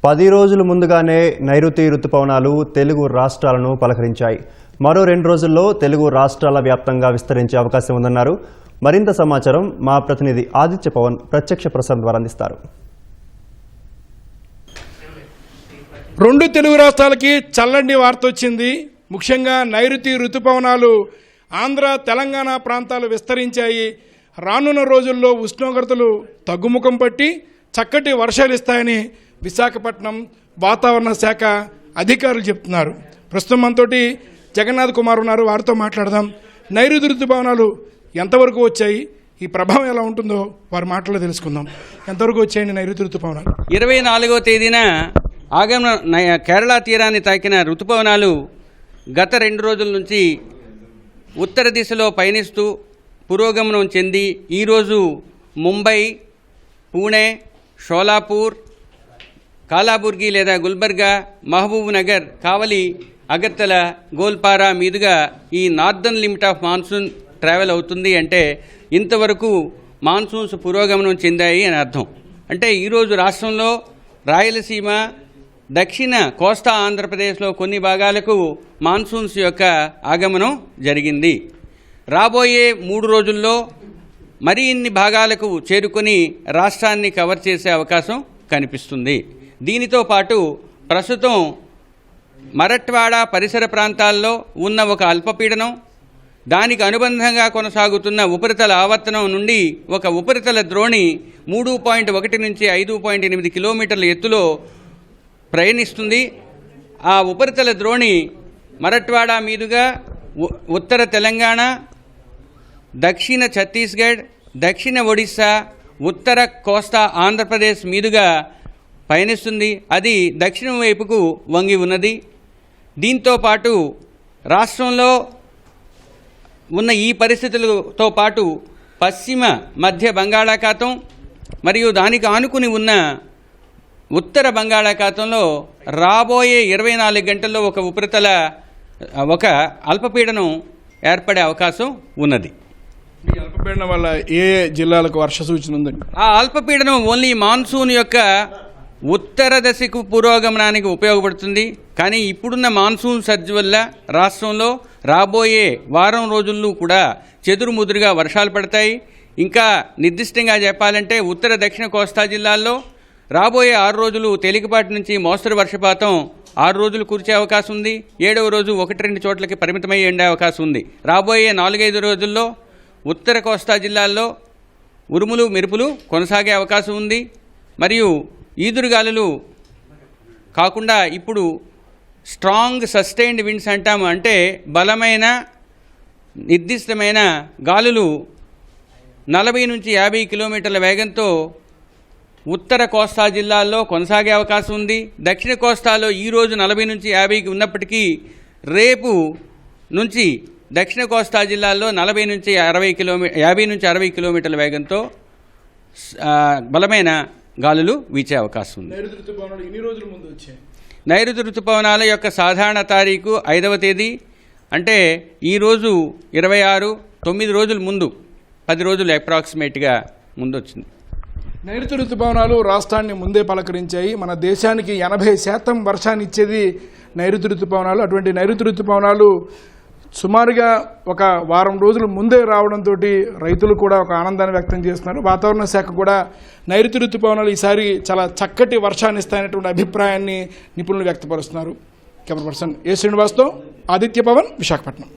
10 రోజుల ముందుగానే నైరుతి రుతుపవనాలు తెలుగు రాష్ట్రాలను పలకరించాయి. మరో 2 రోజుల్లో తెలుగు రాష్ట్రాల వ్యాప్తంగా విస్తరించే అవకాశం ఉందన్నారు. మరింత సమాచారం మా ప్రతినిధి ఆదిత్య పవన్ ప్రత్యక్ష ప్రసారం ద్వారా అందిస్తారు. 2 తెలుగు రాష్ట్రాలకి చల్లని వార్త వచ్చింది. ముఖ్యంగా నైరుతి రుతుపవనాలు ఆంధ్ర తెలంగాణ ప్రాంతాలు విస్తరించాయి. రానున్న రోజుల్లో ఉష్ణోగ్రతలు తగ్గుముఖం పట్టి చక్కటి వర్షాలు ఇస్తాయని విశాఖపట్నం వాతావరణ శాఖ అధికారులు చెప్తున్నారు. ప్రస్తుతం మనతోటి జగన్నాథ్ కుమార్ ఉన్నారు, వారితో మాట్లాడదాం. నైరుతి రుతుపవనాలు ఎంతవరకు వచ్చాయి, ఈ ప్రభావం ఎలా ఉంటుందో వారి మాటల్లో తెలుసుకుందాం. ఎంతవరకు వచ్చాయండి నైరుతి రుతుపవనాలు? 24వ తేదీన ఆగమన కేరళ తీరాన్ని తాకిన రుతుపవనాలు గత 2 రోజుల నుంచి ఉత్తర దిశలో పయనిస్తూ పురోగమనం చెంది ఈరోజు ముంబై, పూణే, షోలాపూర్, కాలాబుర్గి లేదా గుల్బర్గా, మహబూబ్ నగర్, కావలి, అగర్తల, గోల్పారా మీదుగా ఈ northern limit of monsoon travel అవుతుంది. అంటే ఇంతవరకు మాన్సూన్స్ పురోగమనం చెందాయి అని అర్థం. అంటే ఈరోజు రాష్ట్రంలో రాయలసీమ, దక్షిణ కోస్తా ఆంధ్రప్రదేశ్లో కొన్ని భాగాలకు మాన్సూన్స్ యొక్క ఆగమనం జరిగింది. రాబోయే 3 రోజుల్లో మరి ఇన్ని భాగాలకు చేరుకొని రాష్ట్రాన్ని కవర్ చేసే అవకాశం కనిపిస్తుంది. దీనితో పాటు ప్రస్తుతం మరట్వాడ పరిసర ప్రాంతాల్లో ఉన్న ఒక అల్పపీడనం, దానికి అనుబంధంగా కొనసాగుతున్న ఉపరితల ఆవర్తనం నుండి ఒక ఉపరితల ద్రోణి 3.1 నుంచి 5.8 కిలోమీటర్ల ఎత్తులో ప్రయాణిస్తుంది. ఆ ఉపరితల ద్రోణి మరట్వాడ మీదుగా ఉత్తర తెలంగాణ, దక్షిణ ఛత్తీస్గఢ్, దక్షిణ ఒడిశా, ఉత్తర కోస్తా ఆంధ్రప్రదేశ్ మీదుగా పయనిస్తుంది. అది దక్షిణం వైపుకు వంగి ఉన్నది. దీంతో పాటు రాష్ట్రంలో ఉన్న ఈ పరిస్థితులతో పాటు పశ్చిమ మధ్య బంగాళాఖాతం మరియు దానికి ఆనుకుని ఉన్న ఉత్తర బంగాళాఖాతంలో రాబోయే 24 గంటల్లో ఒక అల్పపీడనం ఏర్పడే అవకాశం ఉన్నది. ఈ అల్పపీడనం వల్ల ఏ జిల్లాలకు వర్ష సూచన ఉందండి? ఆ అల్పపీడనం ఓన్లీ మాన్సూన్ యొక్క ఉత్తర దశకు పురోగమనానికి ఉపయోగపడుతుంది. కానీ ఇప్పుడున్న మాన్సూన్ సర్జ్ వల్ల రాష్ట్రంలో రాబోయే వారం రోజుల్లో కూడా చెదురుముదురుగా వర్షాలు పడతాయి. ఇంకా నిర్దిష్టంగా చెప్పాలంటే ఉత్తర దక్షిణ కోస్తా జిల్లాల్లో రాబోయే 6 రోజులు తేలికపాటి నుంచి మోస్తరు వర్షపాతం 6 రోజులు కురిసే అవకాశం ఉంది. 7వ రోజు 1-2 చోట్లకి పరిమితమై ఎండే అవకాశం ఉంది. రాబోయే 4-5 రోజుల్లో ఉత్తర కోస్తా జిల్లాల్లో ఉరుములు మెరుపులు కొనసాగే అవకాశం ఉంది. మరియు ఈదురుగాలులు కాకుండా ఇప్పుడు స్ట్రాంగ్ సస్టైన్డ్ విండ్స్ అంటాము. అంటే బలమైన నిర్దిష్టమైన గాలులు 40 నుంచి 50 కిలోమీటర్ల వేగంతో ఉత్తర కోస్తా జిల్లాల్లో కొనసాగే అవకాశం ఉంది. దక్షిణ కోస్తాలో ఈరోజు 40 నుంచి 50కి ఉన్నప్పటికీ రేపు నుంచి దక్షిణ కోస్తా జిల్లాల్లో 50 నుంచి 60 కిలోమీటర్ల వేగంతో బలమైన గాలులు వీచే అవకాశం ఉంది. నైరుతి రుతుపవనాల యొక్క సాధారణ తారీఖు 5వ తేదీ. అంటే ఈరోజు 26, 9 రోజుల ముందు, 10 రోజులు అప్రాక్సిమేట్గా ముందు వచ్చింది. నైరుతి రుతుపవనాలు రాష్ట్రాన్ని ముందే పలకరించాయి. మన దేశానికి 80% వర్షాన్ని ఇచ్చేది నైరుతి రుతుపవనాలు. అటువంటి నైరుతి రుతుపవనాలు సుమారుగా ఒక వారం రోజులు ముందే రావడంతో రైతులు కూడా ఒక ఆనందాన్ని వ్యక్తం చేస్తున్నారు. వాతావరణ శాఖ కూడా నైరుతి రుతుపవనాలు ఈసారి చాలా చక్కటి వర్షాన్ని ఇస్తాయనేటువంటి అభిప్రాయాన్ని నిపుణులు వ్యక్తపరుస్తున్నారు. కెమెరా పర్సన్ ఏ శ్రీనివాస్తో ఆదిత్య పవన్, విశాఖపట్నం.